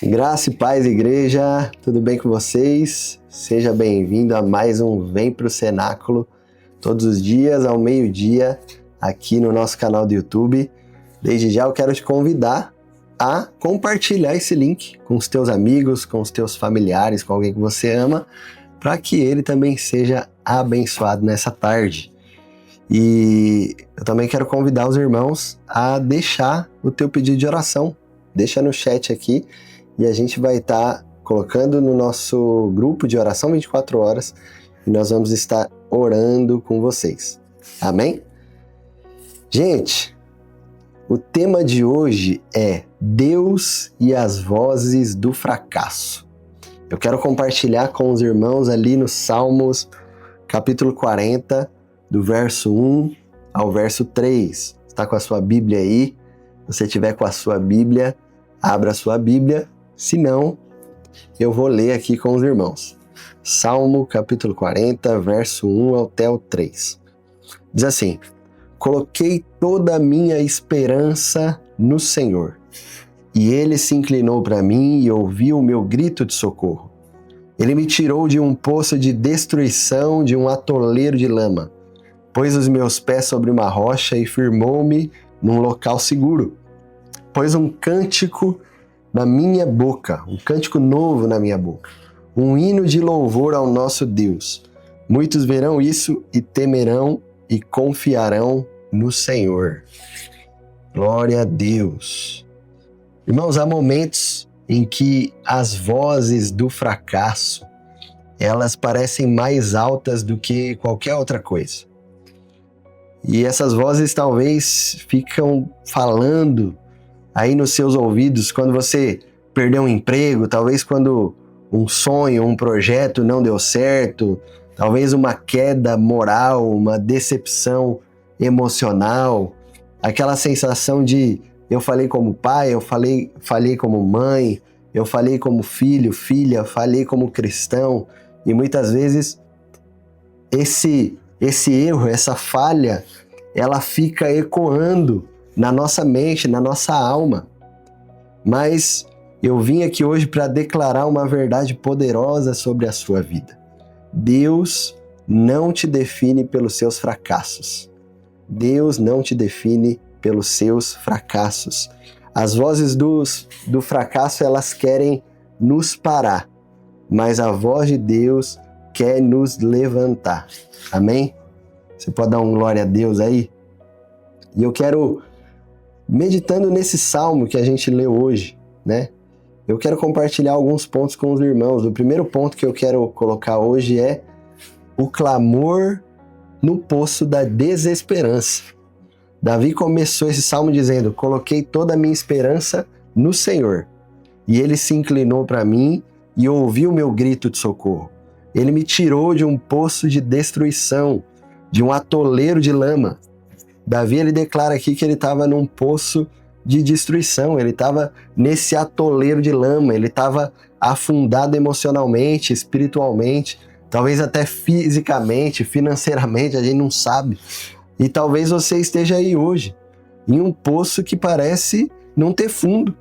Graça e paz, igreja, tudo bem com vocês? Seja bem-vindo a mais um Vem Pro Cenáculo, todos os dias ao meio-dia, aqui no nosso canal do YouTube. Desde já eu quero te convidar a compartilhar esse link com os teus amigos, com os teus familiares, com alguém que você ama, para que ele também seja abençoado nessa tarde. E eu também quero convidar os irmãos a deixar o teu pedido de oração. Deixa no chat aqui. E a gente vai estar colocando no nosso grupo de oração 24 horas e nós vamos estar orando com vocês. Amém? Gente, o tema de hoje é Deus e as vozes do fracasso. Eu quero compartilhar com os irmãos ali no Salmos, capítulo 40, do verso 1 ao verso 3. Está com a sua Bíblia aí? Se você tiver com a sua Bíblia, abra a sua Bíblia. Se não, eu vou ler aqui com os irmãos. Salmo capítulo 40, verso 1 até o 3. Diz assim: Coloquei toda a minha esperança no Senhor, e Ele se inclinou para mim e ouviu o meu grito de socorro. Ele me tirou de um poço de destruição, de um atoleiro de lama, pôs os meus pés sobre uma rocha e firmou-me num local seguro. Pôs um cântico na minha boca, um cântico novo na minha boca, um hino de louvor ao nosso Deus. Muitos verão isso e temerão e confiarão no Senhor. Glória a Deus. Irmãos, há momentos em que as vozes do fracasso, elas parecem mais altas do que qualquer outra coisa. E essas vozes talvez ficam falando aí nos seus ouvidos quando você perdeu um emprego, talvez quando um sonho, um projeto não deu certo, talvez uma queda moral, uma decepção emocional, aquela sensação de eu falei como pai, eu falei como mãe, eu falei como filho, filha, falei como cristão, e muitas vezes esse erro, essa falha, ela fica ecoando na nossa mente, na nossa alma. Mas eu vim aqui hoje para declarar uma verdade poderosa sobre a sua vida. Deus não te define pelos seus fracassos. Deus não te define pelos seus fracassos. As vozes do fracasso, elas querem nos parar, mas a voz de Deus quer nos levantar. Amém? Você pode dar um glória a Deus aí? E eu quero, meditando nesse salmo que a gente leu hoje, né? Eu quero compartilhar alguns pontos com os irmãos. O primeiro ponto que eu quero colocar hoje é o clamor no poço da desesperança. Davi começou esse salmo dizendo: Coloquei toda a minha esperança no Senhor, e Ele se inclinou para mim e ouviu o meu grito de socorro. Ele me tirou de um poço de destruição, de um atoleiro de lama. Davi, ele declara aqui que ele estava num poço de destruição, ele estava nesse atoleiro de lama, ele estava afundado emocionalmente, espiritualmente, talvez até fisicamente, financeiramente, a gente não sabe. E talvez você esteja aí hoje, em um poço que parece não ter fundo.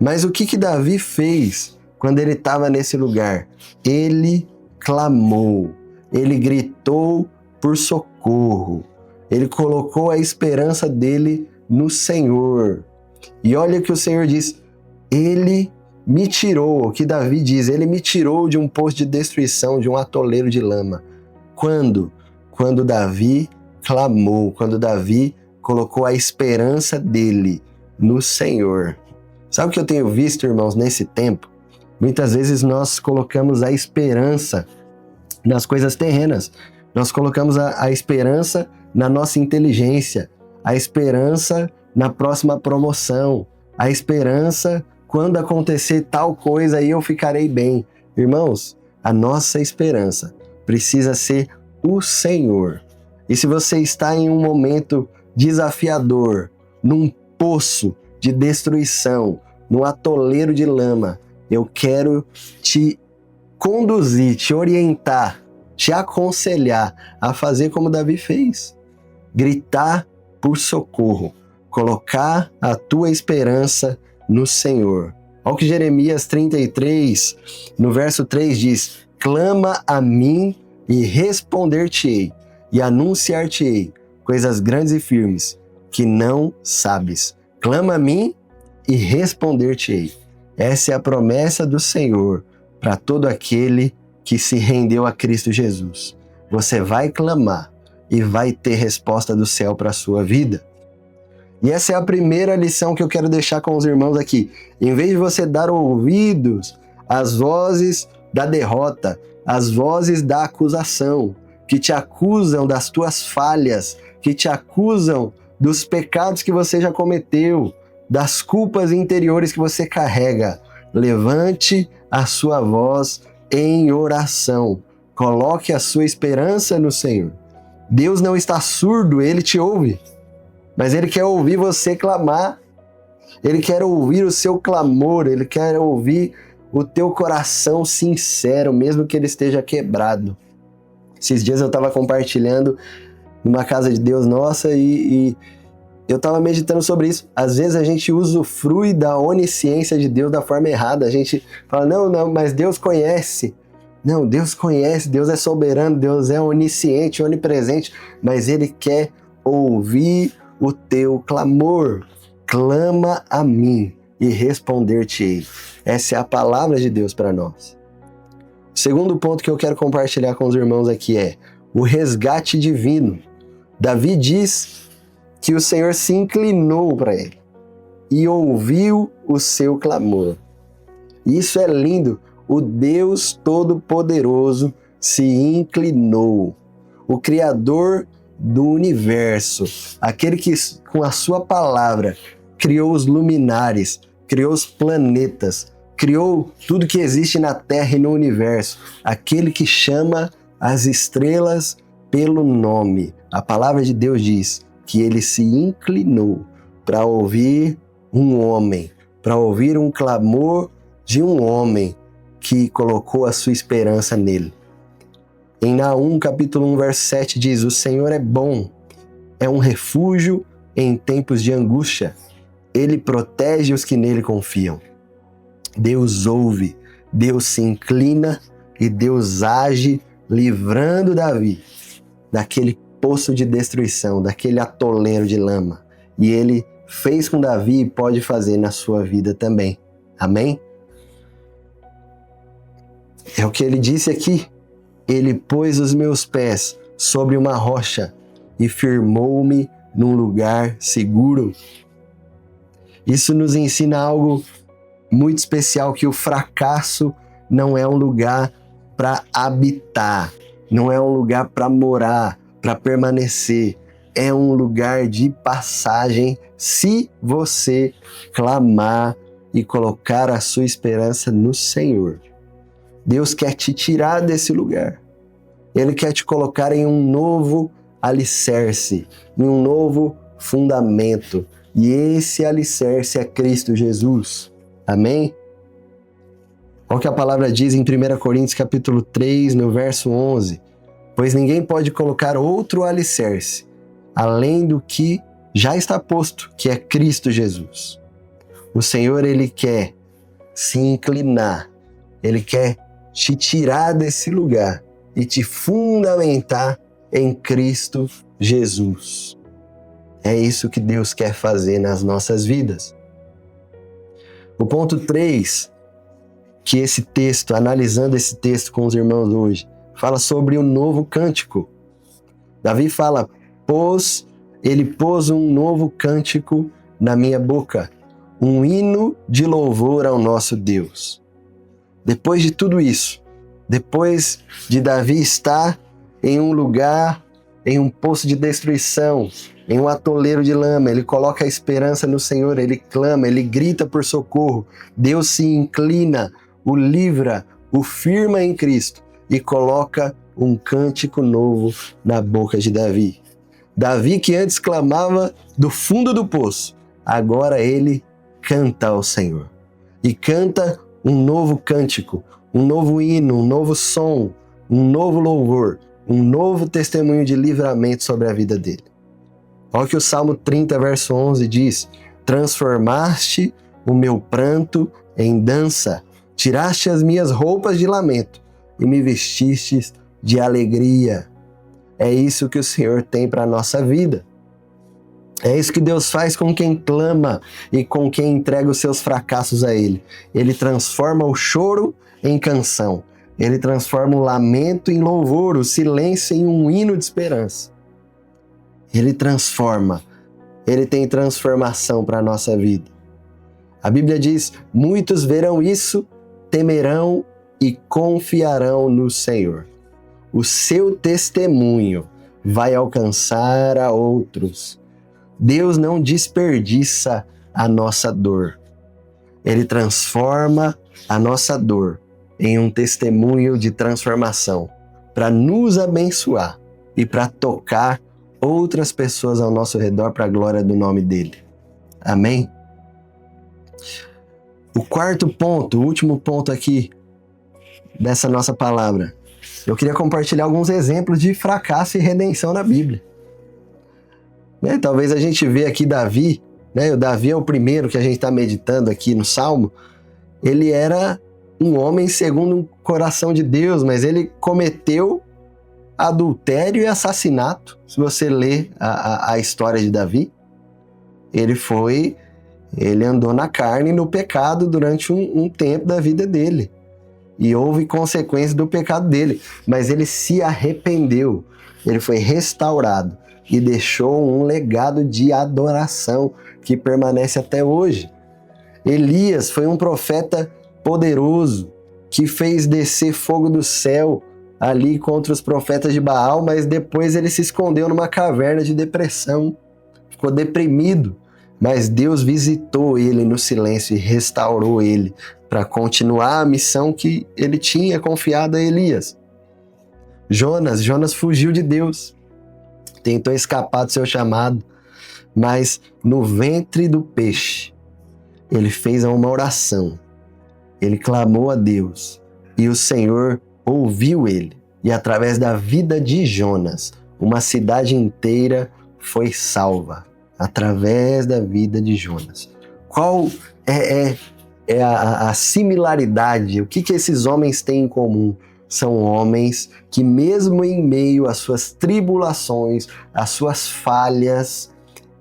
Mas o que Davi fez quando ele estava nesse lugar? Ele clamou, ele gritou por socorro. Ele colocou a esperança dele no Senhor. E olha o que o Senhor diz: Ele me tirou, o que Davi diz, ele me tirou de um poço de destruição, de um atoleiro de lama. Quando? Quando Davi clamou, quando Davi colocou a esperança dele no Senhor. Sabe o que eu tenho visto, irmãos, nesse tempo? Muitas vezes nós colocamos a esperança nas coisas terrenas. Nós colocamos a esperança na nossa inteligência, a esperança na próxima promoção, a esperança quando acontecer tal coisa aí eu ficarei bem. Irmãos, a nossa esperança precisa ser o Senhor. E se você está em um momento desafiador, num poço de destruição, num atoleiro de lama, eu quero te conduzir, te orientar, te aconselhar a fazer como Davi fez. Gritar por socorro, colocar a tua esperança no Senhor. Olha o que Jeremias 33, no verso 3 diz: clama a mim e responder-te-ei, e anunciar-te-ei coisas grandes e firmes que não sabes. Clama a mim e responder-te-ei. Essa é a promessa do Senhor para todo aquele que se rendeu a Cristo Jesus. Você vai clamar e vai ter resposta do céu para a sua vida. E essa é a primeira lição que eu quero deixar com os irmãos aqui. Em vez de você dar ouvidos às vozes da derrota, às vozes da acusação, que te acusam das tuas falhas, que te acusam dos pecados que você já cometeu, das culpas interiores que você carrega, levante a sua voz em oração. Coloque a sua esperança no Senhor. Deus não está surdo, Ele te ouve. Mas Ele quer ouvir você clamar. Ele quer ouvir o seu clamor. Ele quer ouvir o teu coração sincero, mesmo que ele esteja quebrado. Esses dias eu estava compartilhando numa casa de Deus nossa e eu estava meditando sobre isso. Às vezes a gente usufrui da onisciência de Deus da forma errada. A gente fala, não, mas Deus conhece. Não, Deus conhece, Deus é soberano, Deus é onisciente, onipresente, mas Ele quer ouvir o teu clamor. Clama a mim e responder-te-ei. Essa é a palavra de Deus para nós. O segundo ponto que eu quero compartilhar com os irmãos aqui é o resgate divino. Davi diz que o Senhor se inclinou para ele e ouviu o seu clamor. Isso é lindo. O Deus Todo-Poderoso se inclinou. O Criador do universo, aquele que com a sua palavra criou os luminares, criou os planetas, criou tudo que existe na Terra e no universo, aquele que chama as estrelas pelo nome. A palavra de Deus diz que ele se inclinou para ouvir um homem, para ouvir um clamor de um homem que colocou a sua esperança nele. Em Naum, capítulo 1, verso 7 diz: o Senhor é bom, é um refúgio em tempos de angústia. Ele protege os que nele confiam. Deus ouve, Deus se inclina e Deus age livrando Davi daquele poço de destruição, daquele atoleiro de lama. E ele fez com Davi e pode fazer na sua vida também. Amém? É o que ele disse aqui. Ele pôs os meus pés sobre uma rocha e firmou-me num lugar seguro. Isso nos ensina algo muito especial, que o fracasso não é um lugar para habitar, não é um lugar para morar, para permanecer. É um lugar de passagem se você clamar e colocar a sua esperança no Senhor. Deus quer te tirar desse lugar. Ele quer te colocar em um novo alicerce, em um novo fundamento. E esse alicerce é Cristo Jesus. Amém? Olha o que a palavra diz em 1 Coríntios capítulo 3, no verso 11. Pois ninguém pode colocar outro alicerce, além do que já está posto, que é Cristo Jesus. O Senhor, Ele quer se inclinar, Ele quer te tirar desse lugar e te fundamentar em Cristo Jesus. É isso que Deus quer fazer nas nossas vidas. O ponto 3, que esse texto, analisando esse texto com os irmãos hoje, fala sobre o novo cântico. Davi fala, ele pôs um novo cântico na minha boca, um hino de louvor ao nosso Deus. Depois de tudo isso, depois de Davi estar em um lugar, em um poço de destruição, em um atoleiro de lama, ele coloca a esperança no Senhor, ele clama, ele grita por socorro. Deus se inclina, o livra, o firma em Cristo e coloca um cântico novo na boca de Davi. Davi, que antes clamava do fundo do poço, agora ele canta ao Senhor. E canta um novo cântico, um novo hino, um novo som, um novo louvor, um novo testemunho de livramento sobre a vida dele. Olha o que o Salmo 30, verso 11 diz: transformaste o meu pranto em dança, tiraste as minhas roupas de lamento e me vestistes de alegria. É isso que o Senhor tem para a nossa vida. É isso que Deus faz com quem clama e com quem entrega os seus fracassos a Ele. Ele transforma o choro em canção. Ele transforma o lamento em louvor, o silêncio em um hino de esperança. Ele transforma. Ele tem transformação para a nossa vida. A Bíblia diz: muitos verão isso, temerão e confiarão no Senhor. O seu testemunho vai alcançar a outros. Deus não desperdiça a nossa dor. Ele transforma a nossa dor em um testemunho de transformação para nos abençoar e para tocar outras pessoas ao nosso redor para a glória do nome dele. Amém? O quarto ponto, o último ponto aqui dessa nossa palavra. Eu queria compartilhar alguns exemplos de fracasso e redenção na Bíblia. Talvez a gente vê aqui Davi, o Davi é o primeiro que a gente está meditando aqui no Salmo. Ele era um homem segundo o coração de Deus, mas ele cometeu adultério e assassinato. Se você ler a história de Davi, ele andou na carne e no pecado durante um tempo da vida dele. E houve consequências do pecado dele, mas ele se arrependeu, ele foi restaurado e deixou um legado de adoração que permanece até hoje. Elias foi um profeta poderoso que fez descer fogo do céu ali contra os profetas de Baal, mas depois ele se escondeu numa caverna de depressão, ficou deprimido, mas Deus visitou ele no silêncio e restaurou ele para continuar a missão que ele tinha confiado a Elias. Jonas fugiu de Deus, tentou escapar do seu chamado, mas no ventre do peixe, ele fez uma oração, ele clamou a Deus e o Senhor ouviu ele. E através da vida de Jonas, uma cidade inteira foi salva, através da vida de Jonas. Qual é a similaridade? O que esses homens têm em comum? São homens que mesmo em meio às suas tribulações, às suas falhas,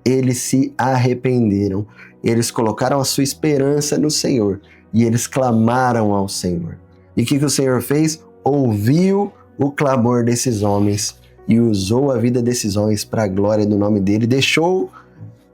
eles se arrependeram. Eles colocaram a sua esperança no Senhor e eles clamaram ao Senhor. E o que o Senhor fez? Ouviu o clamor desses homens e usou a vida desses homens para a glória do nome dele. Deixou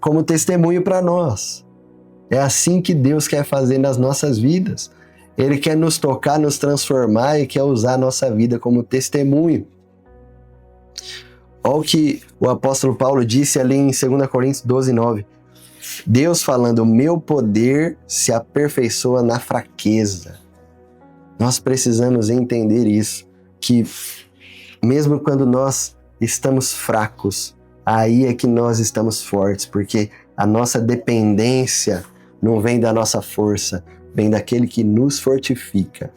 como testemunho para nós. É assim que Deus quer fazer nas nossas vidas. Ele quer nos tocar, nos transformar e quer usar a nossa vida como testemunho. Olha o que o apóstolo Paulo disse ali em 2 Coríntios 12, 9. Deus falando: o meu poder se aperfeiçoa na fraqueza. Nós precisamos entender isso, que mesmo quando nós estamos fracos, aí é que nós estamos fortes, porque a nossa dependência não vem da nossa força, vem daquele que nos fortifica.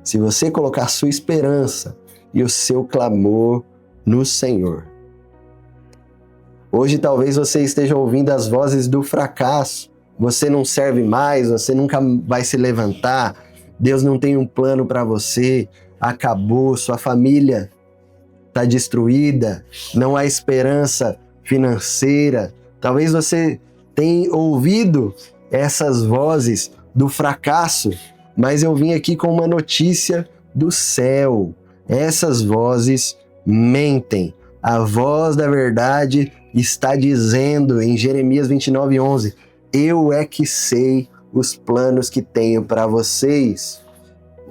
Se você colocar sua esperança e o seu clamor no Senhor. Hoje talvez você esteja ouvindo as vozes do fracasso. Você não serve mais, você nunca vai se levantar, Deus não tem um plano para você, acabou, sua família está destruída, não há esperança financeira. Talvez você tenha ouvido essas vozes do fracasso, mas eu vim aqui com uma notícia do céu. Essas vozes mentem. A voz da verdade está dizendo em Jeremias 29, 11: eu é que sei os planos que tenho para vocês,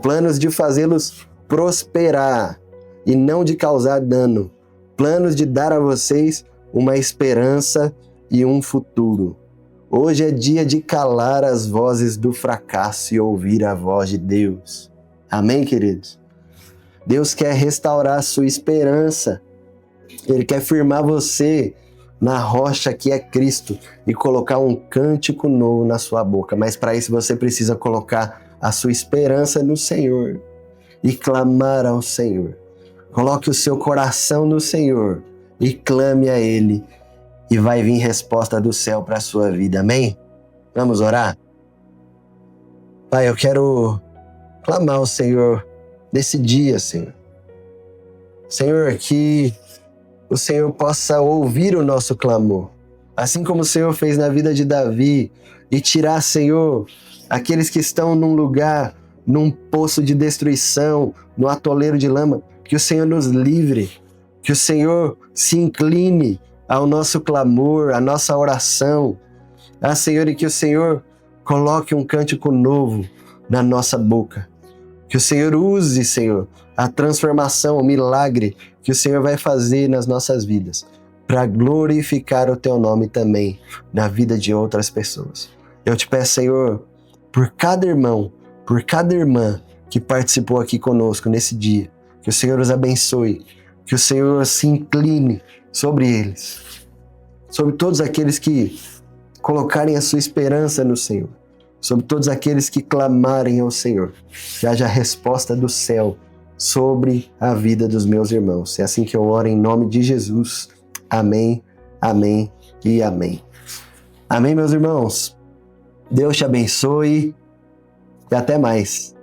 planos de fazê-los prosperar e não de causar dano, planos de dar a vocês uma esperança e um futuro. Hoje é dia de calar as vozes do fracasso e ouvir a voz de Deus. Amém, queridos? Deus quer restaurar a sua esperança. Ele quer firmar você na rocha que é Cristo e colocar um cântico novo na sua boca. Mas para isso você precisa colocar a sua esperança no Senhor e clamar ao Senhor. Coloque o seu coração no Senhor e clame a Ele. E vai vir resposta do céu para a sua vida. Amém? Vamos orar? Pai, eu quero clamar ao Senhor nesse dia, Senhor. Senhor, que o Senhor possa ouvir o nosso clamor. Assim como o Senhor fez na vida de Davi e tirar, Senhor, aqueles que estão num lugar, num poço de destruição, no atoleiro de lama, que o Senhor nos livre, que o Senhor se incline ao nosso clamor, à nossa oração. Senhor, e que o Senhor coloque um cântico novo na nossa boca. Que o Senhor use, Senhor, a transformação, o milagre que o Senhor vai fazer nas nossas vidas, para glorificar o Teu nome também na vida de outras pessoas. Eu te peço, Senhor, por cada irmão, por cada irmã que participou aqui conosco nesse dia, que o Senhor os abençoe, que o Senhor se incline sobre eles, sobre todos aqueles que colocarem a sua esperança no Senhor, sobre todos aqueles que clamarem ao Senhor, que haja resposta do céu sobre a vida dos meus irmãos. É assim que eu oro em nome de Jesus. Amém, amém e amém. Amém, meus irmãos. Deus te abençoe e até mais.